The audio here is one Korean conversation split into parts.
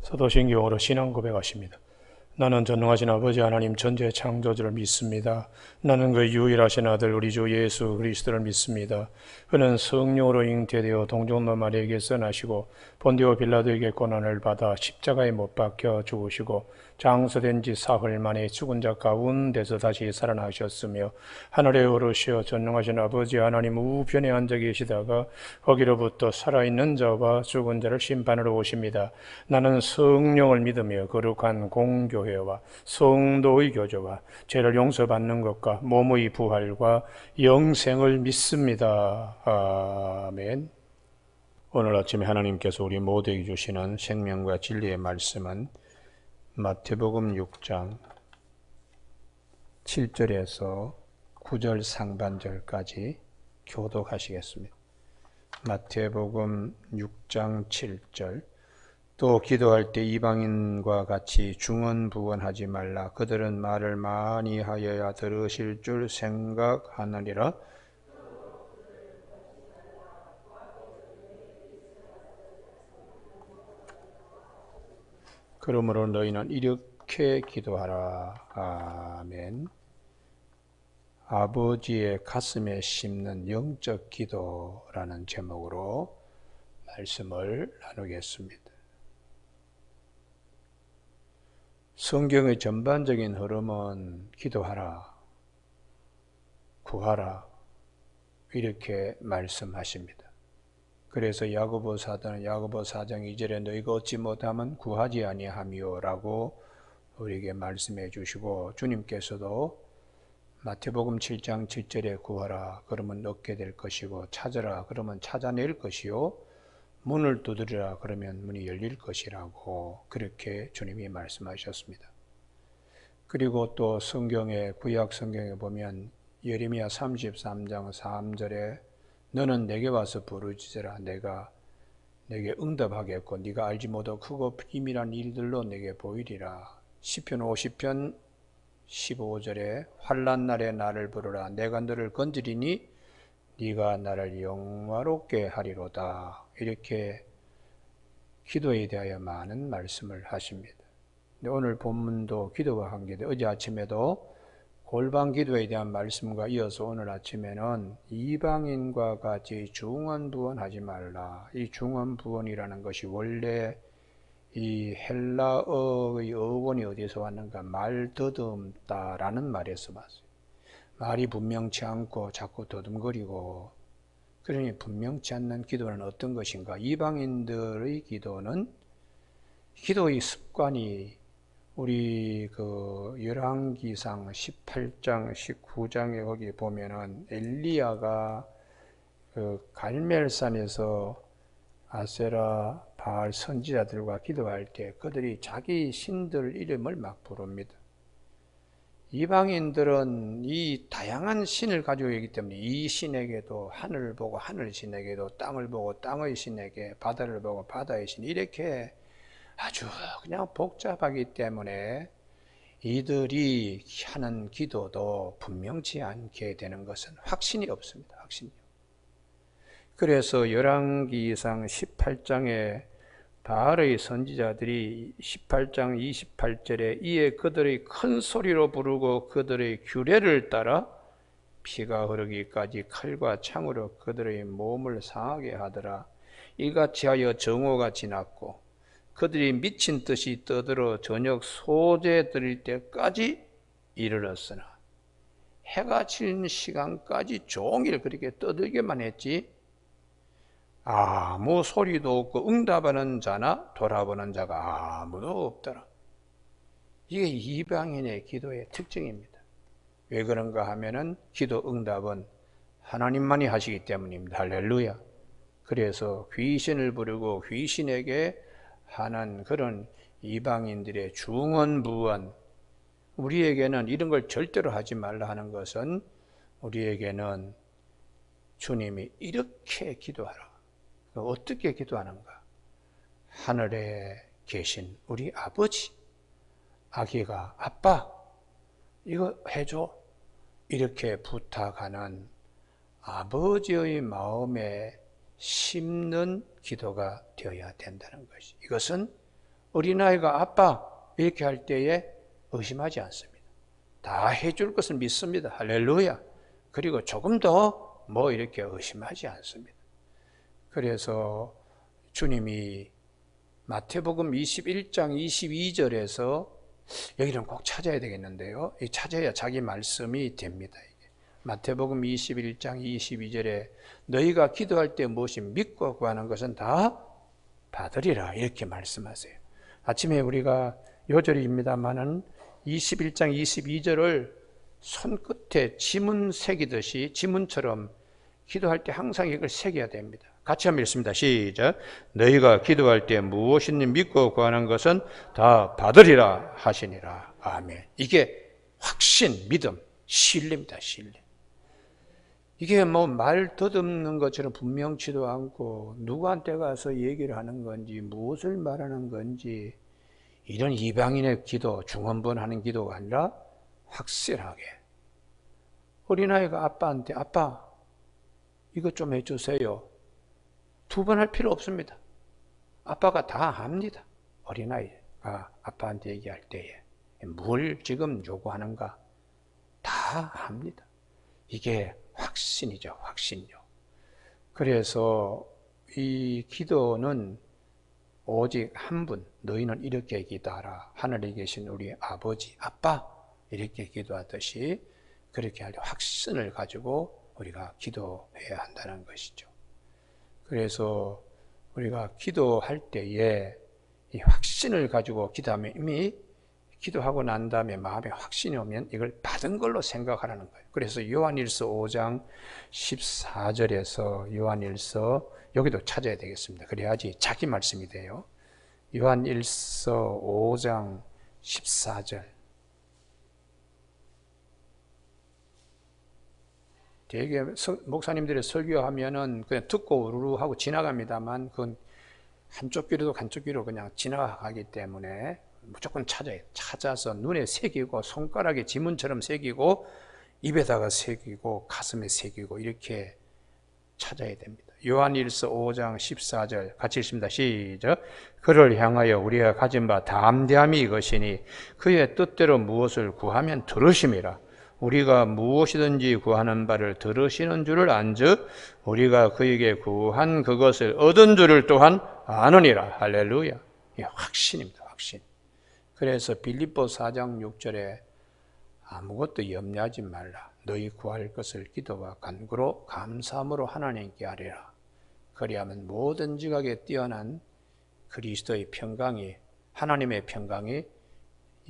사도신경으로 신앙 고백하십니다. 나는 전능하신 아버지 하나님 전지의 창조주를 믿습니다. 나는 그 유일하신 아들 우리 주 예수 그리스도를 믿습니다. 그는 성령으로 잉태되어 동정노 마리아에게서 나시고 본디오 빌라도에게 고난을 받아 십자가에 못 박혀 죽으시고 장사된 지 사흘 만에 죽은 자 가운데서 다시 살아나셨으며 하늘에 오르시어 전능하신 아버지 하나님 우편에 앉아 계시다가 거기로부터 살아있는 자와 죽은 자를 심판하러 오십니다. 나는 성령을 믿으며 거룩한 공교회와 성도의 교제와 죄를 용서받는 것과 몸의 부활과 영생을 믿습니다. 아멘. 오늘 아침에 하나님께서 우리 모두에게 주시는 생명과 진리의 말씀은 마태복음 6장 7절에서 9절 상반절까지 교독하시겠습니다. 마태복음 6장 7절 또 기도할 때 이방인과 같이 중언부언하지 말라. 그들은 말을 많이 하여야 들으실 줄 생각하느니라. 그러므로 너희는 이렇게 기도하라. 아멘. 아버지의 가슴에 심는 영적 기도라는 제목으로 말씀을 나누겠습니다. 성경의 전반적인 흐름은 기도하라, 구하라 이렇게 말씀하십니다. 그래서 야고보 사도는 야고보 4장 2절에 너희가 얻지 못하면 구하지 아니하며 라고 우리에게 말씀해 주시고, 주님께서도 마태복음 7장 7절에 구하라 그러면 얻게 될 것이고, 찾으라 그러면 찾아낼 것이요, 문을 두드리라 그러면 문이 열릴 것이라고 그렇게 주님이 말씀하셨습니다. 그리고 또 성경에, 구약 성경에 보면 예레미야 33장 3절에 너는 내게 와서 부르짖으라 내가 내게 응답하겠고 네가 알지 못하고 크고 비밀한 일들로 내게 보이리라. 시편 50편 15절에 환난 날에 나를 부르라 내가 너를 건지리니 네가 나를 영화롭게 하리로다. 이렇게 기도에 대하여 많은 말씀을 하십니다. 오늘 본문도 기도와 관계돼 어제 아침에도 골방 기도에 대한 말씀과 이어서 오늘 아침에는 이방인과 같이 중언부언하지 말라. 이 중언부언이라는 것이 원래 이 헬라어의 어원이 어디서 왔는가? 말 더듬다라는 말에서 왔어요. 말이 분명치 않고 자꾸 더듬거리고, 그러니 분명치 않는 기도는 어떤 것인가? 이방인들의 기도는, 기도의 습관이 우리 그 열왕기상 18장 19장에 거기 보면은 엘리야가 그 갈멜산에서 아세라 바알 선지자들과 기도할 때 그들이 자기 신들 이름을 막 부릅니다. 이방인들은 이 다양한 신을 가지고 있기 때문에 이 신에게도 하늘을 보고 하늘 신에게도 땅을 보고 땅의 신에게 바다를 보고 바다의 신, 이렇게 아주 그냥 복잡하기 때문에 이들이 하는 기도도 분명치 않게 되는 것은 확신이 없습니다. 확신이. 그래서 열왕기상 18장에 바알의 선지자들이 18장 28절에 이에 그들의 큰 소리로 부르고 그들의 규례를 따라 피가 흐르기까지 칼과 창으로 그들의 몸을 상하게 하더라. 이같이 하여 정오가 지났고 그들이 미친 듯이 떠들어 저녁 소재 드릴 때까지 이르렀으나 해가 지는 시간까지 종일 그렇게 떠들기만 했지 아무 소리도 없고 응답하는 자나 돌아보는 자가 아무도 없더라. 이게 이방인의 기도의 특징입니다. 왜 그런가 하면은 기도 응답은 하나님만이 하시기 때문입니다. 할렐루야. 그래서 귀신을 부르고 귀신에게 하는 그런 이방인들의 중언부언, 우리에게는 이런 걸 절대로 하지 말라 하는 것은 우리에게는 주님이 이렇게 기도하라. 어떻게 기도하는가? 하늘에 계신 우리 아버지, 아기가 아빠 이거 해줘 이렇게 부탁하는 아버지의 마음에 심는 기도가 되어야 된다는 것이, 이것은 어린아이가 아빠 이렇게 할 때에 의심하지 않습니다. 다 해줄 것을 믿습니다. 할렐루야. 그리고 조금 더 뭐 이렇게 의심하지 않습니다. 그래서 주님이 마태복음 21장 22절에서 여기는 꼭 찾아야 되겠는데요. 찾아야 자기 말씀이 됩니다. 마태복음 21장 22절에 너희가 기도할 때 무엇이 믿고 구하는 것은 다 받으리라 이렇게 말씀하세요. 아침에 우리가 요절입니다만은 21장 22절을 손끝에 지문 새기듯이 지문처럼 기도할 때 항상 이걸 새겨야 됩니다. 같이 한번 읽습니다. 시작. 너희가 기도할 때 무엇이든 믿고 구하는 것은 다 받으리라 하시니라. 아멘. 이게 확신, 믿음, 신뢰입니다. 신뢰. 이게 뭐 말 더듬는 것처럼 분명치도 않고 누구한테 가서 얘기를 하는 건지 무엇을 말하는 건지 이런 이방인의 기도, 중언부언하는 기도가 아니라 확실하게 어린아이가 아빠한테 아빠 이것 좀 해주세요. 두 번 할 필요 없습니다. 아빠가 다 합니다. 어린아이가 아빠한테 얘기할 때에 뭘 지금 요구하는가 다 합니다. 이게 확신이죠. 확신요. 그래서 이 기도는 오직 한 분, 너희는 이렇게 기도하라. 하늘에 계신 우리 아버지, 아빠 이렇게 기도하듯이 그렇게 할 확신을 가지고 우리가 기도해야 한다는 것이죠. 그래서 우리가 기도할 때에 이 확신을 가지고 기도하면 이미 기도하고 난 다음에 마음에 확신이 오면 이걸 받은 걸로 생각하라는 거예요. 그래서 요한일서 5장 14절에서 요한일서 여기도 찾아야 되겠습니다. 그래야지 자기 말씀이 돼요. 요한일서 5장 14절. 되게 목사님들이 설교하면은 그냥 듣고 우르르 하고 지나갑니다만 그건 한쪽 귀로도 한쪽 귀로 그냥 지나가기 때문에 무조건 찾아야 돼요. 찾아서 눈에 새기고 손가락에 지문처럼 새기고 입에다가 새기고 가슴에 새기고 이렇게 찾아야 됩니다. 요한일서 5장 14절 같이 읽습니다. 시작. 그를 향하여 우리가 가진 바 담대함이 이것이니 그의 뜻대로 무엇을 구하면 들으심이라. 우리가 무엇이든지 구하는 바를 들으시는 줄을 안즉 우리가 그에게 구한 그것을 얻은 줄을 또한 아느니라. 할렐루야. 이게 확신입니다. 확신. 그래서 빌립보 4장 6절에 아무것도 염려하지 말라. 너희 구할 것을 기도와 간구로 감사함으로 하나님께 아뢰라. 그리하면 모든 지각에 뛰어난 그리스도의 평강이 하나님의 평강이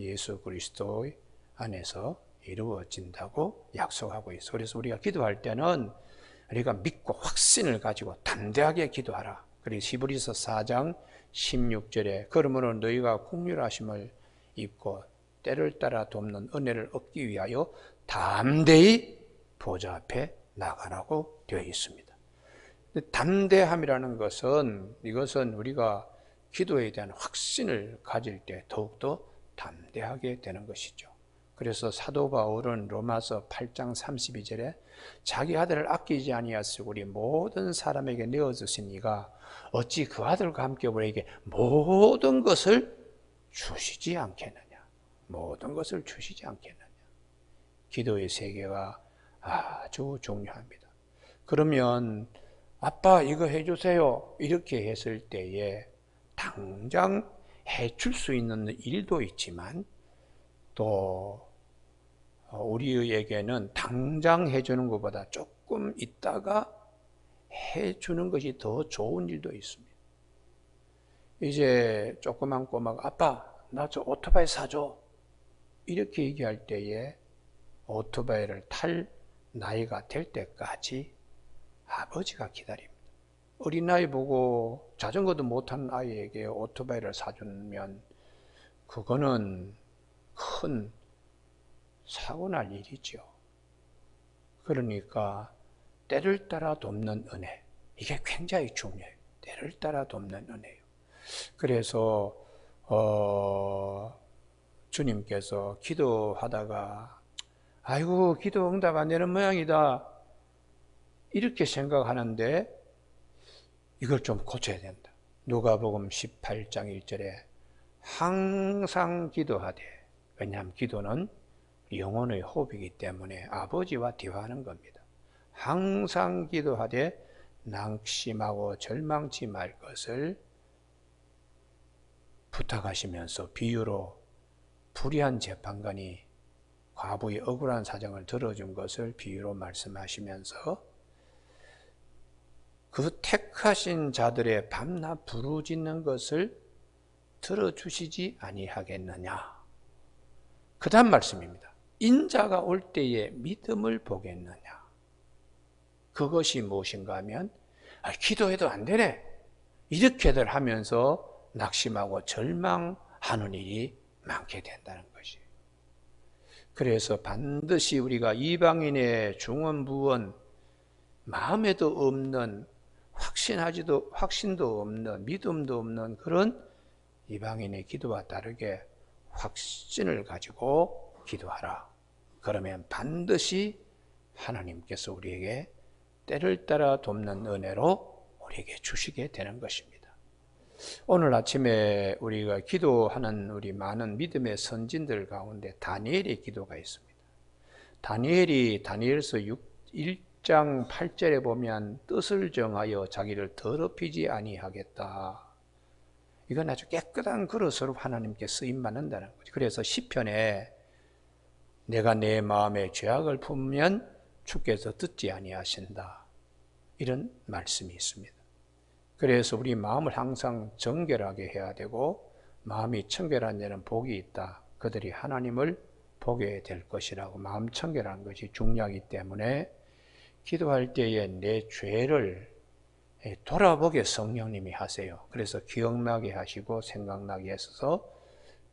예수 그리스도 안에서 이루어진다고 약속하고 있어. 그래서 우리가 기도할 때는 우리가 믿고 확신을 가지고 담대하게 기도하라. 그리고 히브리서 4장 16절에 그러므로 너희가 긍휼하심을 입고 때를 따라 돕는 은혜를 얻기 위하여 담대히 보좌 앞에 나가라고 되어 있습니다. 담대함이라는 것은 이것은 우리가 기도에 대한 확신을 가질 때 더욱더 담대하게 되는 것이죠. 그래서 사도 바울은 로마서 8장 32절에 자기 아들을 아끼지 아니하시고 우리 모든 사람에게 내어주신 이가 어찌 그 아들과 함께 우리에게 모든 것을 주시지 않겠느냐. 모든 것을 주시지 않겠느냐. 기도의 세계가 아주 중요합니다. 그러면 아빠 이거 해주세요 이렇게 했을 때에 당장 해줄 수 있는 일도 있지만 또 우리에게는 당장 해주는 것보다 조금 있다가 해주는 것이 더 좋은 일도 있습니다. 이제 조그만 꼬마가 아빠 나 저 오토바이 사줘 이렇게 얘기할 때에 오토바이를 탈 나이가 될 때까지 아버지가 기다립니다. 어린아이 보고 자전거도 못하는 아이에게 오토바이를 사주면 그거는 큰 사고 날 일이죠. 그러니까 때를 따라 돕는 은혜 이게 굉장히 중요해요. 때를 따라 돕는 은혜예요. 그래서 주님께서 기도하다가 아이고 기도 응답 안 되는 모양이다 이렇게 생각하는데 이걸 좀 고쳐야 된다. 누가복음 18장 1절에 항상 기도하되, 왜냐하면 기도는 영혼의 호흡이기 때문에 아버지와 대화하는 겁니다. 항상 기도하되 낙심하고 절망치 말 것을 부탁하시면서 비유로 불의한 재판관이 과부의 억울한 사정을 들어준 것을 비유로 말씀하시면서 그 택하신 자들의 밤낮 부르짖는 것을 들어주시지 아니하겠느냐. 그 다음 말씀입니다. 인자가 올 때에 믿음을 보겠느냐. 그것이 무엇인가 하면 기도해도 안 되네. 이렇게들 하면서 낙심하고 절망하는 일이 많게 된다는 것이. 그래서 반드시 우리가 이방인의 중언부언, 마음에도 없는, 확신도 없는, 믿음도 없는 그런 이방인의 기도와 다르게 확신을 가지고 기도하라. 그러면 반드시 하나님께서 우리에게 때를 따라 돕는 은혜로 우리에게 주시게 되는 것입니다. 오늘 아침에 우리가 기도하는 우리 많은 믿음의 선진들 가운데 다니엘의 기도가 있습니다. 다니엘이 다니엘서 1장 8절에 보면 뜻을 정하여 자기를 더럽히지 아니하겠다. 이건 아주 깨끗한 그릇으로 하나님께 쓰임 받는다는 거죠. 그래서 시편에 내가 내 마음에 죄악을 품으면 주께서 듣지 아니하신다. 이런 말씀이 있습니다. 그래서 우리 마음을 항상 정결하게 해야 되고, 마음이 청결한 자는 복이 있다. 그들이 하나님을 보게 될 것이라고, 마음 청결한 것이 중요하기 때문에 기도할 때에 내 죄를 돌아보게 성령님이 하세요. 그래서 기억나게 하시고 생각나게 하셔서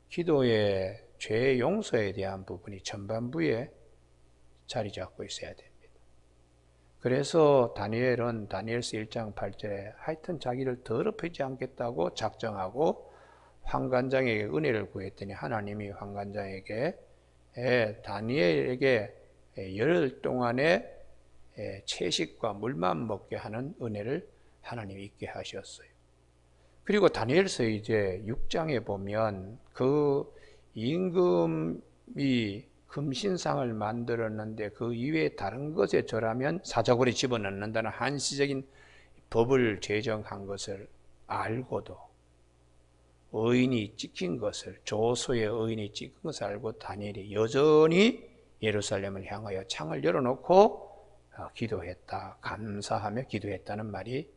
기도의 죄 용서에 대한 부분이 전반부에 자리 잡고 있어야 됩니다. 그래서 다니엘은 다니엘서 1장 8절에 하여튼 자기를 더럽히지 않겠다고 작정하고 환관장에게 은혜를 구했더니 하나님이 환관장에게 다니엘에게 열 동안에 채식과 물만 먹게 하는 은혜를 하나님이 있게 하셨어요. 그리고 다니엘서 이제 6장에 보면 그 임금이 금신상을 만들었는데 그 이외에 다른 것에 절하면 사자굴에 집어넣는다는 한시적인 법을 제정한 것을 알고도 의인이 찍힌 것을, 조소의 의인이 찍힌 것을 알고 다니엘이 여전히 예루살렘을 향하여 창을 열어놓고 기도했다, 감사하며 기도했다는 말이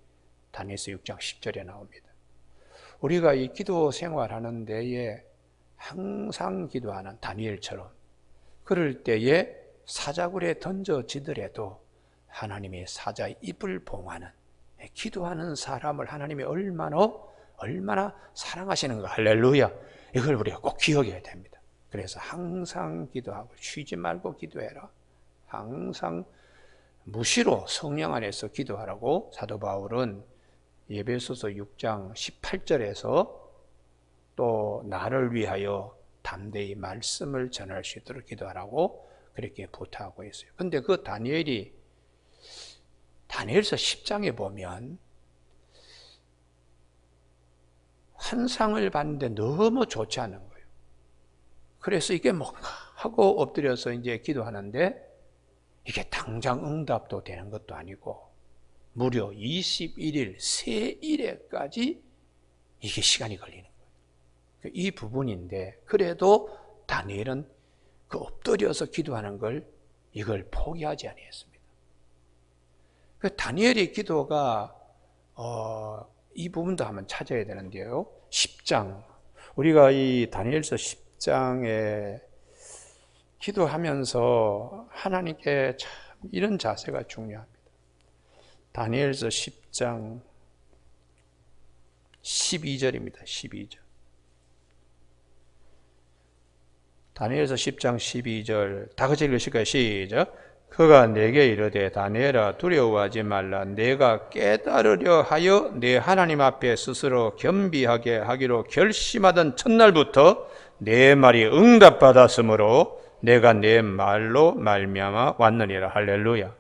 다니엘서 6장 10절에 나옵니다. 우리가 이 기도 생활하는 데에 항상 기도하는 다니엘처럼 그럴 때에 사자굴에 던져지더라도 하나님의 사자의 입을 봉하는, 기도하는 사람을 하나님이 얼마나 사랑하시는가. 할렐루야. 이걸 우리가 꼭 기억해야 됩니다. 그래서 항상 기도하고 쉬지 말고 기도해라. 항상 무시로 성령 안에서 기도하라고 사도 바울은 에베소서 6장 18절에서 또 나를 위하여 담대히 말씀을 전할 수 있도록 기도하라고 그렇게 부탁하고 있어요. 근데 그 다니엘서 10장에 보면 환상을 봤는데 너무 좋지 않은 거예요. 그래서 이게 뭔가 하고 엎드려서 이제 기도하는데 이게 당장 응답도 되는 것도 아니고 무려 21일, 세일에까지 이게 시간이 걸리는 거예요. 이 부분인데 그래도 다니엘은 그 엎드려서 기도하는 이걸 포기하지 아니했습니다. 그 다니엘의 기도가 이 부분도 한번 찾아야 되는데요. 10장 우리가 이 다니엘서 10장에 기도하면서 하나님께 참 이런 자세가 중요합니다. 다니엘서 10장 12절입니다. 12절. 다니엘서 10장 12절 다 같이 읽으실까요? 시작. 그가 내게 이르되 다니엘아 두려워하지 말라. 내가 깨달으려 하여 내 하나님 앞에 스스로 겸비하게 하기로 결심하던 첫날부터 내 말이 응답받았으므로 내가 내 말로 말미암아 왔느니라. 할렐루야.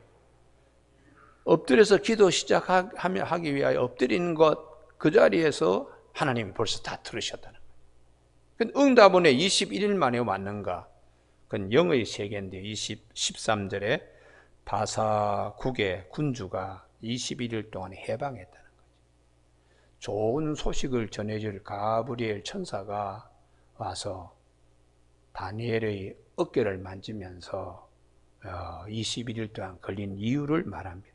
엎드려서 기도 시작하기 위하여 엎드리는 것 그 자리에서 하나님이 벌써 다 들으셨다는 거예요. 응답은 왜 21일 만에 왔는가? 그건 영의 세계인데 13절에 바사국의 군주가 21일 동안 해방했다는 거죠. 좋은 소식을 전해줄 가브리엘 천사가 와서 다니엘의 어깨를 만지면서 21일 동안 걸린 이유를 말합니다.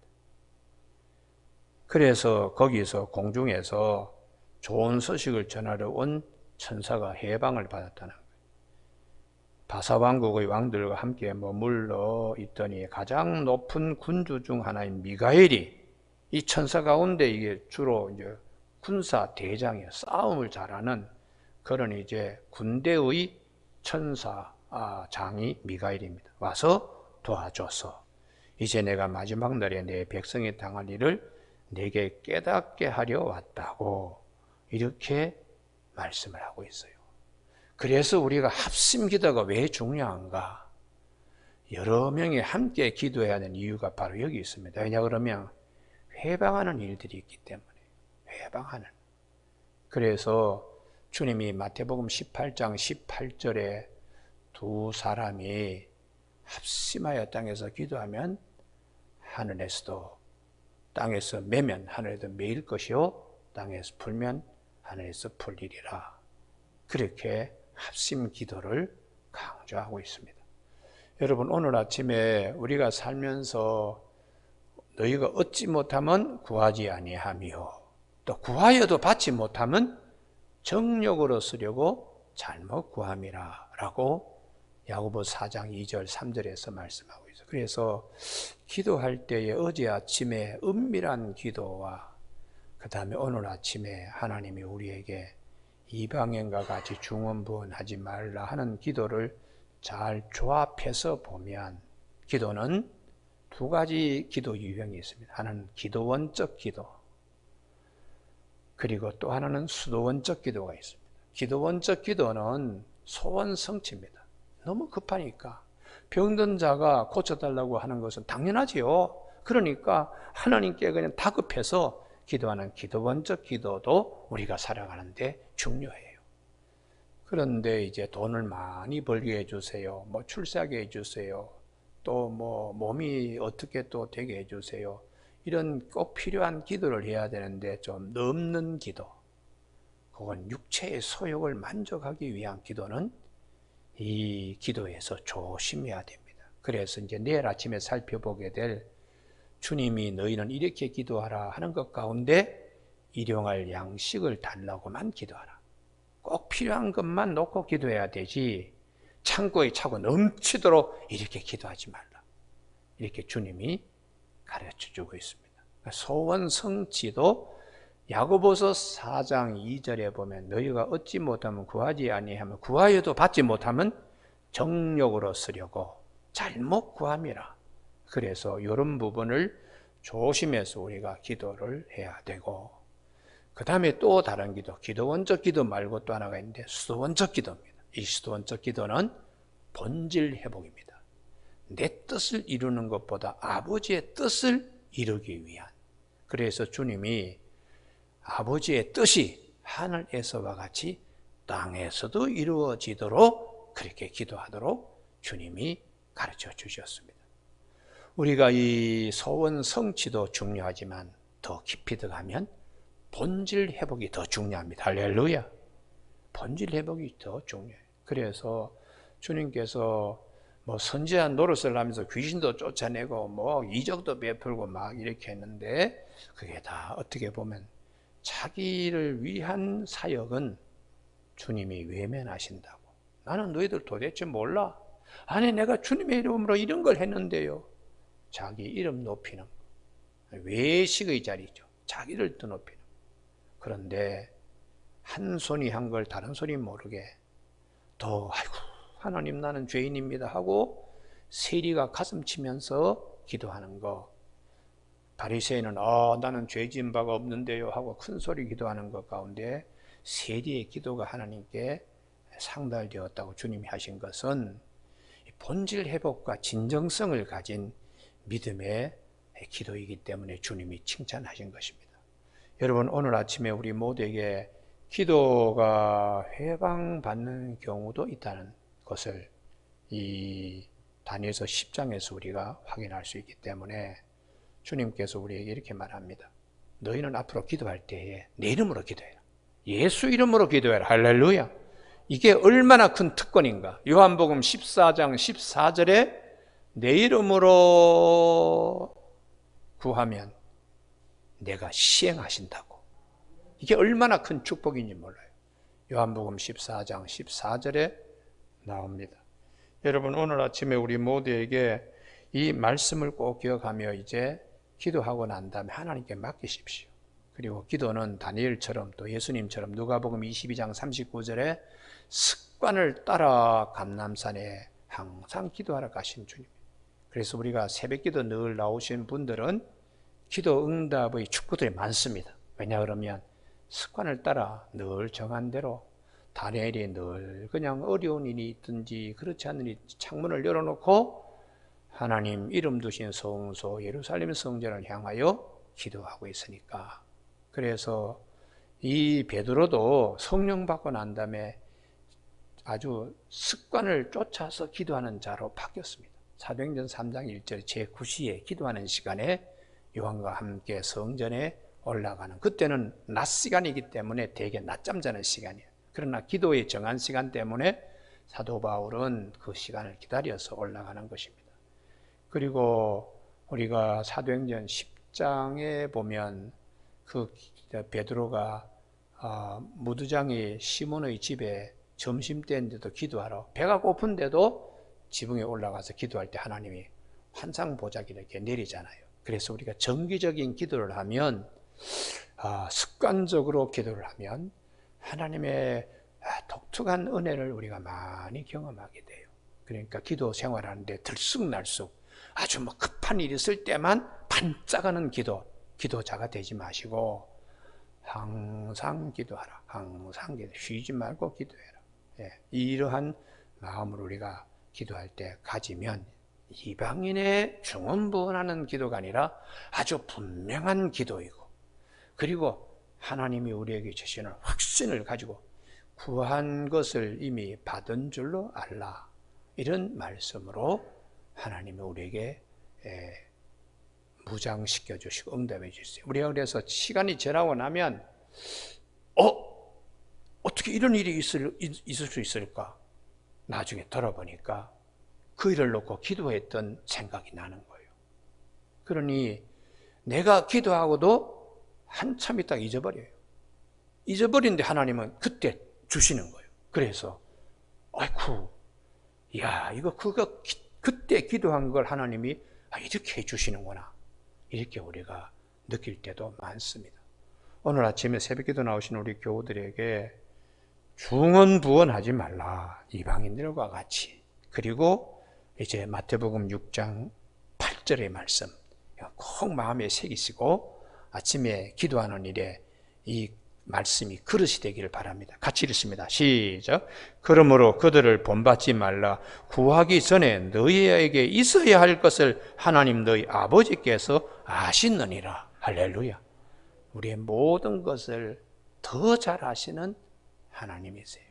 그래서 거기서 공중에서 좋은 소식을 전하러 온 천사가 해방을 받았다는 거예요. 바사왕국의 왕들과 함께 머물러 있더니 가장 높은 군주 중 하나인 미가엘이 이 천사 가운데 이게 주로 이제 군사 대장이에요. 싸움을 잘하는 그런 이제 군대의 천사장이 미가엘입니다. 와서 도와줘서 이제 내가 마지막 날에 내 백성이 당할 일을 내게 깨닫게 하려 왔다고 이렇게 말씀을 하고 있어요. 그래서 우리가 합심 기도가 왜 중요한가? 여러 명이 함께 기도해야 하는 이유가 바로 여기 있습니다. 왜냐 그러면 회방하는 일들이 있기 때문에 회방하는. 그래서 주님이 마태복음 18장 18절에 두 사람이 합심하여 땅에서 기도하면 하늘에서도 땅에서 매면 하늘에도 매일 것이요 땅에서 풀면 하늘에서 풀리리라. 그렇게 합심 기도를 강조하고 있습니다. 여러분 오늘 아침에 우리가 살면서 너희가 얻지 못하면 구하지 아니하며 또 구하여도 받지 못하면 정욕으로 쓰려고 잘못 구함이라 라고 야고보 4장 2절 3절에서 말씀하고 있어요. 그래서 기도할 때에 어제 아침에 은밀한 기도와 그 다음에 오늘 아침에 하나님이 우리에게 이방인과 같이 중언부언하지 말라 하는 기도를 잘 조합해서 보면 기도는 두 가지 기도 유형이 있습니다. 하나는 기도원적 기도, 그리고 또 하나는 수도원적 기도가 있습니다. 기도원적 기도는 소원 성취입니다. 너무 급하니까 병든 자가 고쳐달라고 하는 것은 당연하지요. 그러니까 하나님께 그냥 다급해서 기도하는 기도원적 기도도 우리가 살아가는데 중요해요. 그런데 이제 돈을 많이 벌게 해주세요. 뭐 출세하게 해주세요. 또 뭐 몸이 어떻게 또 되게 해주세요. 이런 꼭 필요한 기도를 해야 되는데 좀 넘는 기도, 그건 육체의 소욕을 만족하기 위한 기도는 이 기도에서 조심해야 됩니다. 그래서 이제 내일 아침에 살펴보게 될 주님이 너희는 이렇게 기도하라 하는 것 가운데 일용할 양식을 달라고만 기도하라. 꼭 필요한 것만 놓고 기도해야 되지 창고에 차고 넘치도록 이렇게 기도하지 말라. 이렇게 주님이 가르쳐주고 있습니다. 소원 성취도 야고보서 4장 2절에 보면 너희가 얻지 못하면 구하지 아니하면 구하여도 받지 못하면 정욕으로 쓰려고 잘못 구함이라. 그래서 이런 부분을 조심해서 우리가 기도를 해야 되고, 그 다음에 또 다른 기도, 기도원적 기도 말고 또 하나가 있는데 수도원적 기도입니다. 이 수도원적 기도는 본질 회복입니다. 내 뜻을 이루는 것보다 아버지의 뜻을 이루기 위한. 그래서 주님이 아버지의 뜻이 하늘에서와 같이 땅에서도 이루어지도록 그렇게 기도하도록 주님이 가르쳐 주셨습니다. 우리가 이 소원 성취도 중요하지만 더 깊이 들어가면 본질 회복이 더 중요합니다. 할렐루야. 본질 회복이 더 중요해요. 그래서 주님께서 뭐 선지한 노릇을 하면서 귀신도 쫓아내고 뭐 이적도 베풀고 막 이렇게 했는데 그게 다 어떻게 보면 자기를 위한 사역은 주님이 외면하신다고. 나는 너희들 도대체 몰라. 아니 내가 주님의 이름으로 이런 걸 했는데요. 자기 이름 높이는 거. 외식의 자리죠. 자기를 더 높이는 거. 그런데 한 손이 한 걸 다른 손이 모르게 더 아이고 하나님 나는 죄인입니다 하고 세리가 가슴 치면서 기도하는 거. 바리새인은 나는 죄 지은 바가 없는데요 하고 큰 소리 기도하는 것 가운데 세리의 기도가 하나님께 상달되었다고 주님이 하신 것은 본질 회복과 진정성을 가진 믿음의 기도이기 때문에 주님이 칭찬하신 것입니다. 여러분 오늘 아침에 우리 모두에게 기도가 해방받는 경우도 있다는 것을 이 다니엘서 10장에서 우리가 확인할 수 있기 때문에 주님께서 우리에게 이렇게 말합니다. 너희는 앞으로 기도할 때에 내 이름으로 기도해라. 예수 이름으로 기도해라. 할렐루야. 이게 얼마나 큰 특권인가. 요한복음 14장 14절에 내 이름으로 구하면 내가 시행하신다고. 이게 얼마나 큰 축복인지 몰라요. 요한복음 14장 14절에 나옵니다. 여러분, 오늘 아침에 우리 모두에게 이 말씀을 꼭 기억하며 이제 기도하고 난 다음에 하나님께 맡기십시오. 그리고 기도는 다니엘처럼 또 예수님처럼 누가복음 22장 39절에 습관을 따라 감람산에 항상 기도하러 가신 주님. 그래서 우리가 새벽기도 늘 나오신 분들은 기도 응답의 축복들이 많습니다. 왜냐 그러면 습관을 따라 늘 정한 대로 다니엘이 늘 그냥 어려운 일이 있든지 그렇지 않은 일 창문을 열어놓고 하나님 이름 두신 성소 예루살렘 성전을 향하여 기도하고 있으니까. 그래서 이 베드로도 성령 받고 난 다음에 아주 습관을 쫓아서 기도하는 자로 바뀌었습니다. 사도행전 3장 1절 제9시에 기도하는 시간에 요한과 함께 성전에 올라가는, 그때는 낮 시간이기 때문에 되게 낮잠 자는 시간이에요. 그러나 기도의 정한 시간 때문에 사도 바울은 그 시간을 기다려서 올라가는 것입니다. 그리고 우리가 사도행전 10장에 보면 그 베드로가 무두장이 시몬의 집에 점심때인데도 기도하러, 배가 고픈데도 지붕에 올라가서 기도할 때 하나님이 환상보자기를 이렇게 내리잖아요. 그래서 우리가 정기적인 기도를 하면, 습관적으로 기도를 하면 하나님의 독특한 은혜를 우리가 많이 경험하게 돼요. 그러니까 기도 생활하는데 들쑥날쑥 아주 급한 일이 있을 때만 반짝하는 기도자가 되지 마시고 항상 기도하라. 항상 기도, 쉬지 말고 기도해라. 이러한 마음을 우리가 기도할 때 가지면 이방인의 중언부언하는 기도가 아니라 아주 분명한 기도이고, 그리고 하나님이 우리에게 주시는 확신을 가지고 구한 것을 이미 받은 줄로 알라. 이런 말씀으로 하나님이 우리에게 무장시켜 주시고 응답해 주세요. 우리가 그래서 시간이 지나고 나면 어떻게 이런 일이 있을 수 있을까? 나중에 돌아보니까 그 일을 놓고 기도했던 생각이 나는 거예요. 그러니 내가 기도하고도 한참 있다가 잊어버려요. 잊어버리는데 하나님은 그때 주시는 거예요. 그래서 아이쿠, 이거 그때 기도한 걸 하나님이 이렇게 해주시는구나, 이렇게 우리가 느낄 때도 많습니다. 오늘 아침에 새벽기도 나오신 우리 교우들에게 중언부언하지 말라, 이방인들과 같이. 그리고 이제 마태복음 6장 8절의 말씀 꼭 마음에 새기시고 아침에 기도하는 일에 이 말씀이 그릇이 되기를 바랍니다. 같이 읽습니다. 시작. 그러므로 그들을 본받지 말라. 구하기 전에 너희에게 있어야 할 것을 하나님 너희 아버지께서 아시느니라. 할렐루야. 우리의 모든 것을 더 잘 아시는 하나님이세요.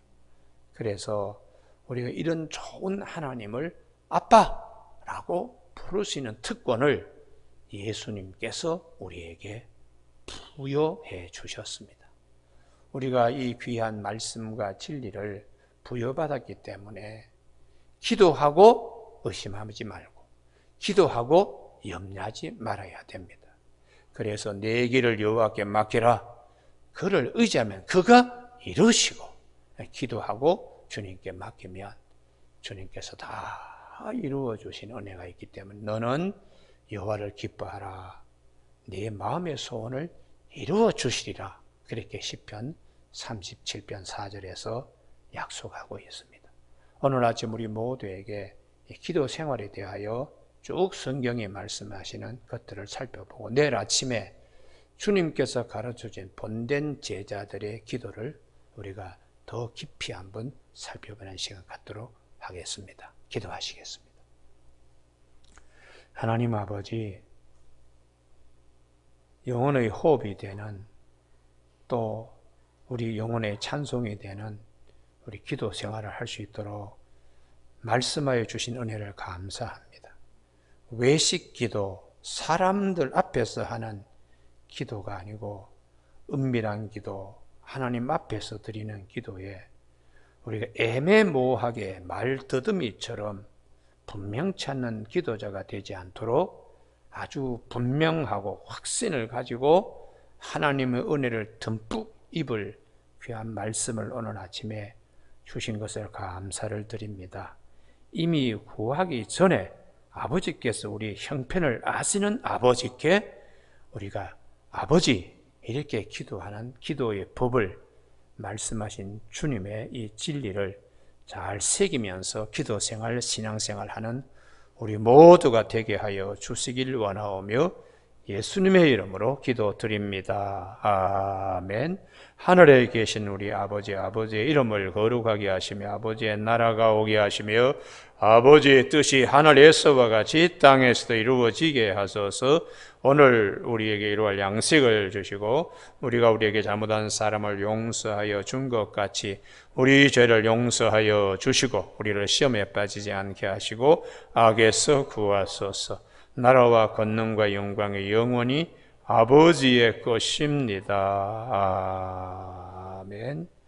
그래서 우리가 이런 좋은 하나님을 아빠라고 부를 수 있는 특권을 예수님께서 우리에게 부여해 주셨습니다. 우리가 이 귀한 말씀과 진리를 부여받았기 때문에 기도하고 의심하지 말고 기도하고 염려하지 말아야 됩니다. 그래서 내 길을 여호와께 맡기라. 그를 의지하면 그가 이루시고, 기도하고 주님께 맡기면 주님께서 다 이루어 주신 은혜가 있기 때문에 너는 여호와를 기뻐하라. 네 마음의 소원을 이루어 주시리라. 그렇게 시편 37편 4절에서 약속하고 있습니다. 오늘 아침 우리 모두에게 기도 생활에 대하여 쭉 성경이 말씀하시는 것들을 살펴보고 내일 아침에 주님께서 가르쳐준 본된 제자들의 기도를 우리가 더 깊이 한번 살펴보는 시간 갖도록 하겠습니다. 기도하시겠습니다. 하나님 아버지, 영혼의 호흡이 되는 또 우리 영혼의 찬송이 되는 우리 기도 생활을 할 수 있도록 말씀하여 주신 은혜를 감사합니다. 외식 기도, 사람들 앞에서 하는 기도가 아니고 은밀한 기도, 하나님 앞에서 드리는 기도에 우리가 애매모호하게 말더듬이처럼 분명치 않는 기도자가 되지 않도록 아주 분명하고 확신을 가지고 하나님의 은혜를 듬뿍 입을 귀한 말씀을 오늘 아침에 주신 것을 감사를 드립니다. 이미 구하기 전에 아버지께서 우리 형편을 아시는 아버지께 우리가 아버지 이렇게 기도하는 기도의 법을 말씀하신 주님의 이 진리를 잘 새기면서 기도 생활, 신앙 생활하는 우리 모두가 되게 하여 주시길 원하오며 예수님의 이름으로 기도드립니다. 아멘. 하늘에 계신 우리 아버지, 아버지의 이름을 거룩하게 하시며 아버지의 나라가 오게 하시며 아버지의 뜻이 하늘에서와 같이 땅에서도 이루어지게 하소서. 오늘 우리에게 이루어갈 양식을 주시고 우리가 우리에게 잘못한 사람을 용서하여 준 것 같이 우리 죄를 용서하여 주시고 우리를 시험에 빠지지 않게 하시고 악에서 구하소서. 나라와 권능과 영광의 영원히 아버지의 것입니다. 아멘.